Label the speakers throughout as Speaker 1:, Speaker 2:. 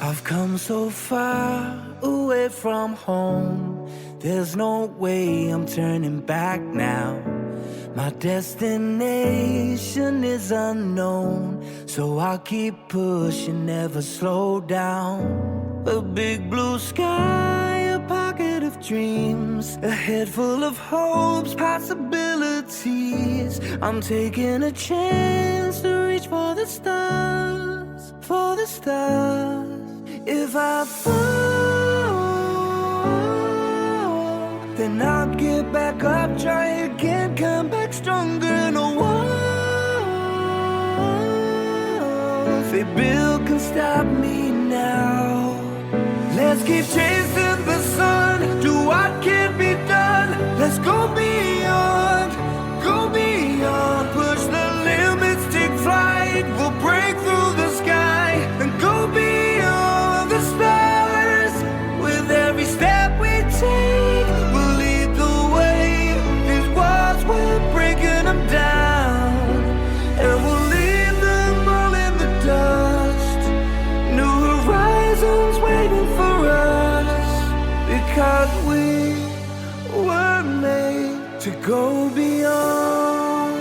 Speaker 1: I've come so far away from home. There's no way I'm turning back now. My destination is unknown, so I'll keep pushing, never slow down. A big blue sky, a pocket of dreams, a head full of hopes, possibilities. I'm taking a chance to reach for the stars, for the stars. If I fall, then I'll get back up, try again, come back stronger. No walls they build can stop me now. Let's keep chasing the sun, do what can be done. Let's go beyond, push the limits, take flight. We'll break through the sky and go beyond the stars. With every step we take, we'll lead the way. These walls, we're breaking them down, and we'll leave them all in the dust. New horizons waiting for us, because we were made to go beyond.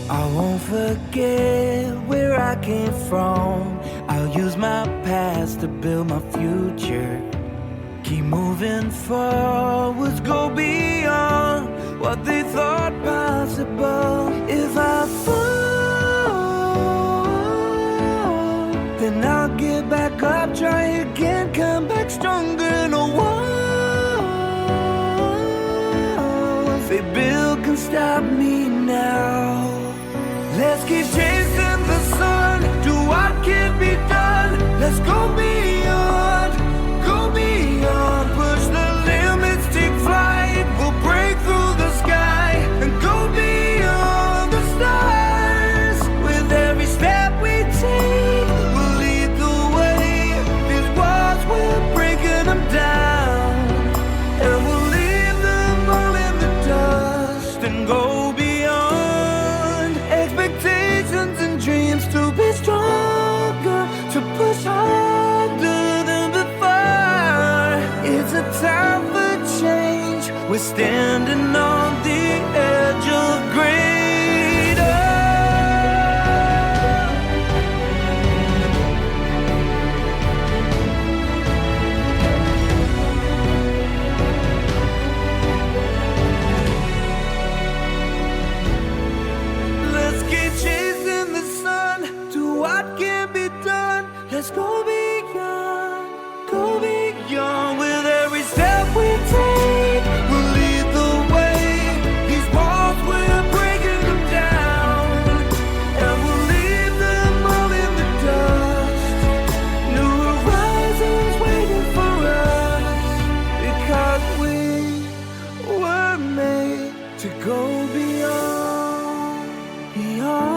Speaker 1: I won't forget where I came from. I'll use my past to build my future. Keep moving forwards, go beyond what they thought possible. If I fall, then I'll get back up, try again, come back stronger. No walls they build can stop me now. Let's keep chasing the sun, do what can be done. Let's go beyond, push the limits, take flight. We'll break through the sky and go beyond the stars. With every step we take, we'll lead the way. These walls, we're breaking them down, and we'll leave them all in the dust and go beyond. Expectations and dreams to be stronger, to push harder than before. It's a time for change, we're standing on the edge of greater. Let's keep chasing the sun, do what can be done. Let's go beyond, with every step we take. We'll lead the way. These walls, we're breaking them down, and we'll leave them all in the dust. New horizons waiting for us, because we were made to go beyond, beyond.